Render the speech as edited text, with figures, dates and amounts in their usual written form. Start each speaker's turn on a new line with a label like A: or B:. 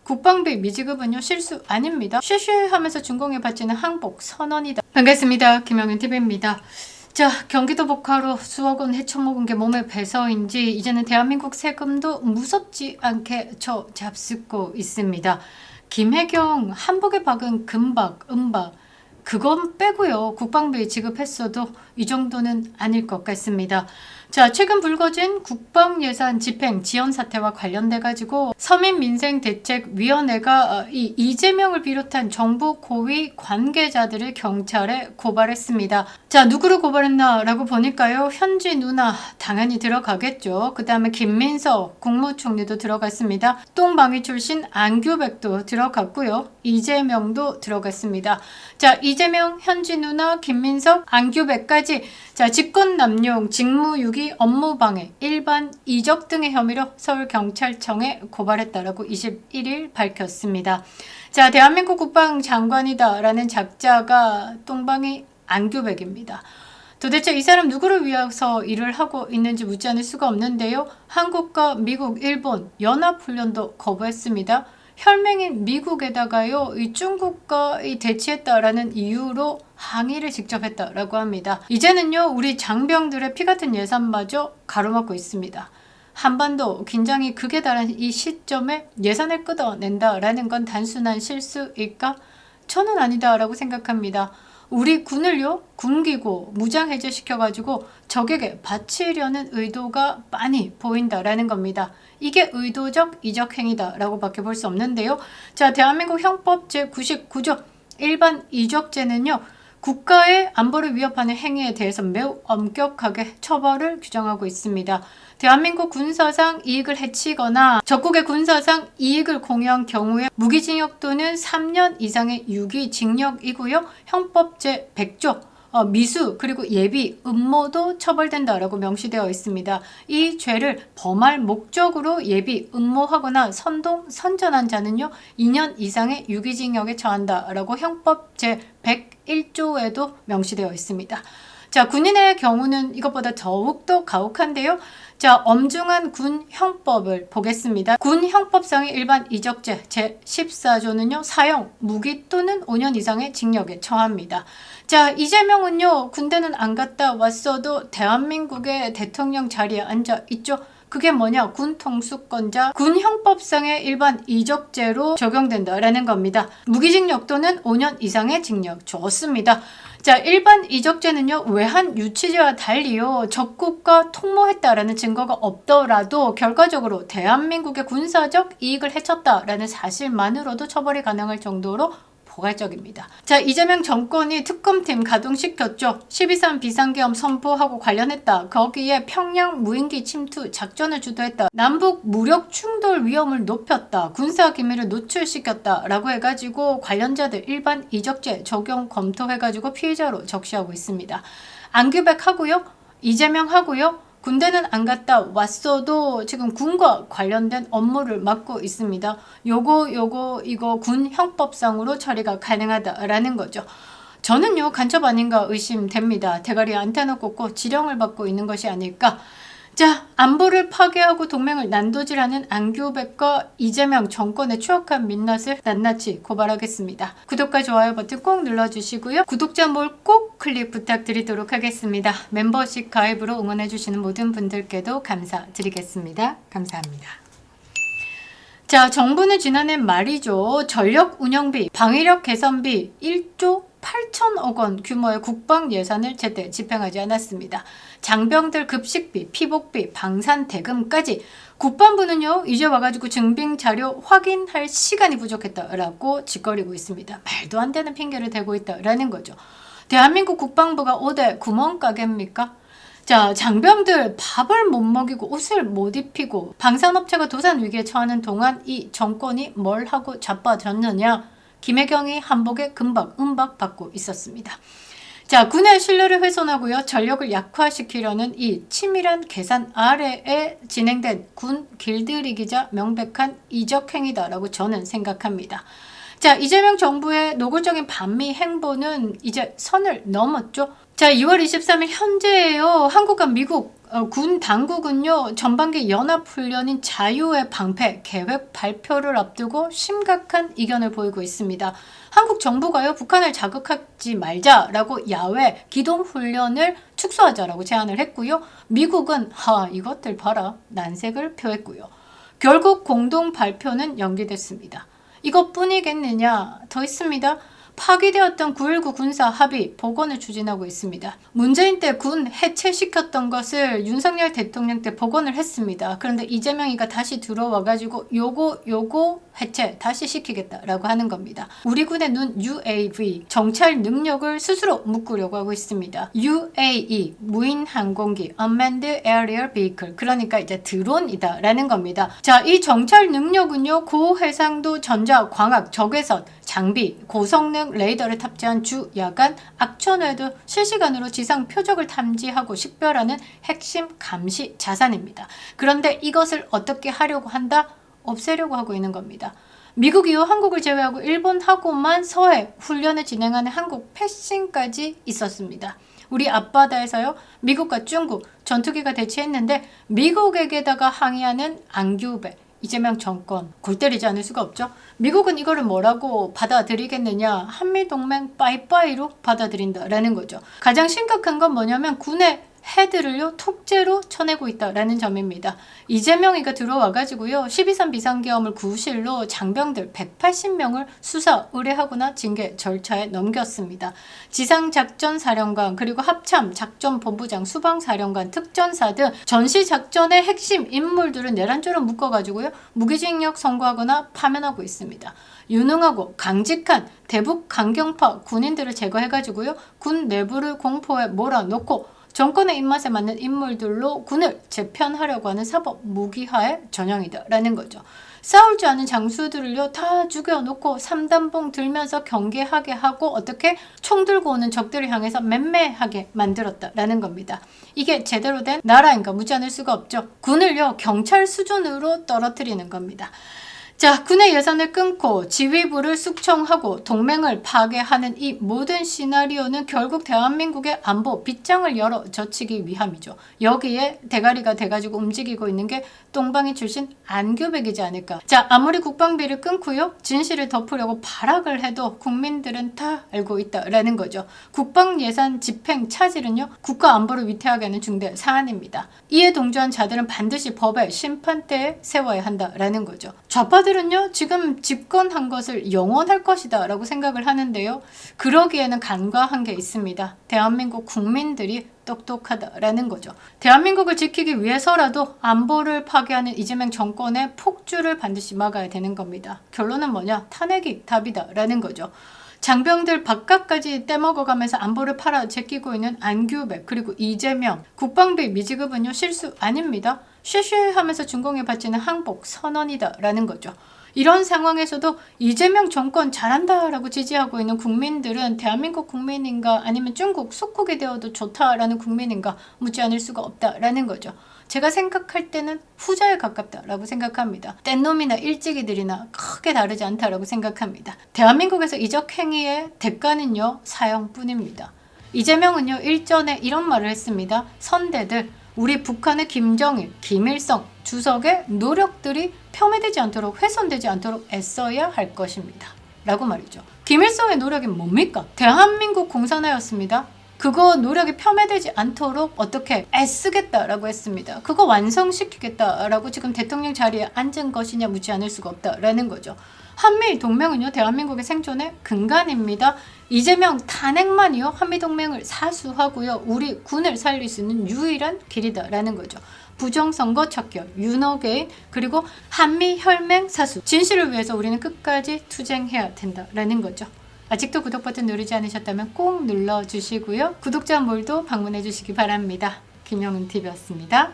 A: 국방비 미지급은요 실수 아닙니다. 쉬쉬하면서 준공에 바치는 항복 선언이다. 반갑습니다. 김영윤TV입니다. 자, 경기도 복화로 수억 원 헤쳐먹은 게 몸에 배서인지 이제는 대한민국 세금도 무섭지 않게 저 잡숫고 있습니다. 김혜경 한복에 박은 금박, 은박 그건 빼고요. 국방비 지급했어도 이 정도는 아닐 것 같습니다. 자, 최근 불거진 국방예산 집행 지연 사태와 관련돼 가지고 서민민생대책위원회가 이재명을 비롯한 정부 고위 관계자들을 경찰에 고발했습니다. 자, 누구를 고발했나라고 보니까요. 현지 누나 당연히 들어가겠죠. 그 다음에 김민석 국무총리도 들어갔습니다. 똥방위 출신 안규백도 들어갔고요. 이재명도 들어갔습니다. 자, 이재명, 현지 누나, 김민석, 안규백까지 자, 직권남용, 직무유기, 업무방해, 일반 이적 등의 혐의로 서울경찰청에 고발했다라고 21일 밝혔습니다. 자, 대한민국 국방장관이다라는 작자가 똥방이 안규백입니다. 도대체 이 사람 누구를 위해서 일을 하고 있는지 묻지 않을 수가 없는데요. 한국과 미국, 일본 연합훈련도 거부했습니다. 혈맹인 미국에다가요, 이 중국과 대치했다라는 이유로 항의를 직접 했다라고 합니다. 이제는요, 우리 장병들의 피 같은 예산마저 가로막고 있습니다. 한반도 긴장이 극에 달한 이 시점에 예산을 끊어낸다라는 건 단순한 실수일까? 저는 아니다라고 생각합니다. 우리 군을요, 굶기고 무장해제시켜가지고 적에게 바치려는 의도가 많이 보인다라는 겁니다. 이게 의도적 이적행위다라고 밖에 볼 수 없는데요. 자, 대한민국 형법 제99조 일반 이적죄는요, 국가의 안보를 위협하는 행위에 대해서 매우 엄격하게 처벌을 규정하고 있습니다. 대한민국 군사상 이익을 해치거나 적국의 군사상 이익을 공유한 경우에 무기징역 또는 3년 이상의 유기징역이고요. 형법 제100조 미수 그리고 예비 음모도 처벌된다라고 명시되어 있습니다. 이 죄를 범할 목적으로 예비 음모하거나 선동 선전한 자는요 2년 이상의 유기징역에 처한다라고 형법 제101조에도 명시되어 있습니다. 자, 군인의 경우는 이것보다 더욱더 가혹한데요. 자, 엄중한 군 형법을 보겠습니다. 군 형법상의 일반 이적죄 제14조는요. 사형, 무기 또는 5년 이상의 징역에 처합니다. 자, 이재명은요. 군대는 안 갔다 왔어도 대한민국의 대통령 자리에 앉아 있죠. 그게 뭐냐? 군 통수권자, 군 형법상의 일반 이적죄로 적용된다라는 겁니다. 무기징역 또는 5년 이상의 징역. 좋습니다. 자, 일반 이적죄는요, 외환 유치죄와 달리요, 적국과 통모했다라는 증거가 없더라도 결과적으로 대한민국의 군사적 이익을 해쳤다라는 사실만으로도 처벌이 가능할 정도로 포괄적입니다. 자, 이재명 정권이 특검팀 가동시켰죠. 12.3 비상계엄 선포하고 관련했다. 거기에 평양 무인기 침투 작전을 주도했다. 남북 무력 충돌 위험을 높였다. 군사 기밀을 노출시켰다. 라고 해가지고 관련자들 일반 이적죄 적용 검토해가지고 피의자로 적시하고 있습니다. 안규백 하고요. 이재명 하고요. 군대는 안 갔다 왔어도 지금 군과 관련된 업무를 맡고 있습니다. 이거 군 형법상으로 처리가 가능하다라는 거죠. 저는요, 간첩 아닌가 의심됩니다. 대가리에 안테나 꽂고 지령을 받고 있는 것이 아닐까. 자, 안보를 파괴하고 동맹을 난도질하는 안규백과 이재명 정권의 추악한 민낯을 낱낱이 고발하겠습니다. 구독과 좋아요 버튼 꼭 눌러주시고요. 구독자 몰 꼭 클릭 부탁드리도록 하겠습니다. 멤버십 가입으로 응원해주시는 모든 분들께도 감사드리겠습니다. 감사합니다. 자, 정부는 지난해 말이죠. 전력 운영비, 방위력 개선비 1조 8천억 원 규모의 국방 예산을 제때 집행하지 않았습니다. 장병들 급식비, 피복비, 방산 대금까지 국방부는요 이제 와가지고 증빙 자료 확인할 시간이 부족했다라고 짓거리고 있습니다. 말도 안 되는 핑계를 대고 있다라는 거죠. 대한민국 국방부가 5대 구멍가게입니까? 자, 장병들 밥을 못 먹이고 옷을 못 입히고 방산업체가 도산 위기에 처하는 동안 이 정권이 뭘 하고 자빠졌느냐? 김혜경이 한복에 금박, 은박 받고 있었습니다. 자, 군의 신뢰를 훼손하고요. 전력을 약화시키려는 이 치밀한 계산 아래에 진행된 군 길들이기자 명백한 이적행위다라고 저는 생각합니다. 자, 이재명 정부의 노골적인 반미 행보는 이제 선을 넘었죠. 자, 2월 23일 현재예요. 한국과 미국 군 당국은요 전반기 연합훈련인 자유의 방패 계획 발표를 앞두고 심각한 이견을 보이고 있습니다. 한국 정부가요 북한을 자극하지 말자라고 야외 기동훈련을 축소하자라고 제안을 했고요. 미국은 이것들 봐라 난색을 표했고요. 결국 공동 발표는 연기됐습니다. 이것뿐이겠느냐? 더 있습니다. 파기되었던 9.19 군사 합의 복원을 추진하고 있습니다. 문재인 때 군 해체시켰던 것을 윤석열 대통령 때 복원을 했습니다. 그런데 이재명이가 다시 들어와가지고 요거 해체 다시 시키겠다라고 하는 겁니다. 우리 군의 눈 UAV 정찰 능력을 스스로 묶으려고 하고 있습니다. UAE 무인 항공기 Unmanned Aerial Vehicle 그러니까 이제 드론이다라는 겁니다. 자, 이 정찰 능력은요 고해상도 전자 광학 적외선 장비, 고성능 레이더를 탑재한 주 야간 악천후에도 실시간으로 지상 표적을 탐지하고 식별하는 핵심 감시 자산입니다. 그런데 이것을 어떻게 하려고 한다? 없애려고 하고 있는 겁니다. 미국이요 한국을 제외하고 일본하고만 서해 훈련을 진행하는 한국 패싱까지 있었습니다. 우리 앞바다에서요 미국과 중국 전투기가 대치했는데 미국에게다가 항의하는 안규배 이재명 정권 골 때리지 않을 수가 없죠. 미국은 이거를 뭐라고 받아들이겠느냐. 한미동맹 빠이빠이로 받아들인다라는 거죠. 가장 심각한 건 뭐냐면 군의 헤드를요 톡제로 쳐내고 있다라는 점입니다. 이재명이가 들어와가지고요 12.3 비상계엄을 구실로 장병들 180명을 수사 의뢰하거나 징계 절차에 넘겼습니다. 지상작전사령관 그리고 합참 작전본부장 수방사령관 특전사 등 전시작전의 핵심 인물들을 내란죄로 묶어가지고요 무기징역 선고하거나 파면하고 있습니다. 유능하고 강직한 대북 강경파 군인들을 제거해가지고요 군 내부를 공포에 몰아넣고 정권의 입맛에 맞는 인물들로 군을 재편하려고 하는 사법 무기화의 전형이다라는 거죠. 싸울 줄 아는 장수들을요 다 죽여놓고 3단봉 들면서 경계하게 하고 어떻게 총 들고 오는 적들을 향해서 맴매하게 만들었다라는 겁니다. 이게 제대로 된 나라인가 묻지 않을 수가 없죠. 군을요 경찰 수준으로 떨어뜨리는 겁니다. 자, 군의 예산을 끊고 지휘부를 숙청하고 동맹을 파괴하는 이 모든 시나리오는 결국 대한민국의 안보 빗장을 열어 젖히기 위함이죠. 여기에 대가리가 돼가지고 움직이고 있는 게 똥방이 출신 안규백이지 않을까. 자, 아무리 국방비를 끊고요 진실을 덮으려고 발악을 해도 국민들은 다 알고 있다라는 거죠. 국방 예산 집행 차질은요 국가 안보를 위태하게 하는 중대 사안입니다. 이에 동조한 자들은 반드시 법의 심판대에 세워야 한다라는 거죠. 좌파들은요 지금 집권한 것을 영원할 것이다 라고 생각을 하는데요 그러기에는 간과한 게 있습니다. 대한민국 국민들이 똑똑하다라는 거죠. 대한민국을 지키기 위해서라도 안보를 파괴하는 이재명 정권의 폭주를 반드시 막아야 되는 겁니다. 결론은 뭐냐? 탄핵이 답이다라는 거죠. 장병들 밥값까지 떼먹어가면서 안보를 팔아 제끼고 있는 안규백 그리고 이재명 국방비 미지급은요 실수 아닙니다. 쉐쉐하면서 준공에 바치는 항복 선언이다라는 거죠. 이런 상황에서도 이재명 정권 잘한다라고 지지하고 있는 국민들은 대한민국 국민인가 아니면 중국 속국이 되어도 좋다라는 국민인가 묻지 않을 수가 없다라는 거죠. 제가 생각할 때는 후자에 가깝다라고 생각합니다. 뗏놈이나 일찍이들이나 크게 다르지 않다라고 생각합니다. 대한민국에서 이적 행위의 대가는요 사형뿐입니다. 이재명은요 일전에 이런 말을 했습니다. 선대들 우리 북한의 김정일, 김일성, 주석의 노력들이 폄훼되지 않도록 훼손되지 않도록 애써야 할 것입니다. 라고 말이죠. 김일성의 노력이 뭡니까? 대한민국 공산화였습니다. 그거 노력이 폄훼되지 않도록 어떻게 애쓰겠다라고 했습니다. 그거 완성시키겠다라고 지금 대통령 자리에 앉은 것이냐 묻지 않을 수가 없다라는 거죠. 한미 동맹은요 대한민국의 생존의 근간입니다. 이재명 탄핵만이요 한미동맹을 사수하고요 우리 군을 살릴 수 있는 유일한 길이다라는 거죠. 부정선거 척결, 윤호개인 그리고 한미혈맹 사수 진실을 위해서 우리는 끝까지 투쟁해야 된다라는 거죠. 아직도 구독 버튼 누르지 않으셨다면 꼭 눌러주시고요. 구독자 몰도 방문해 주시기 바랍니다. 김영은TV였습니다.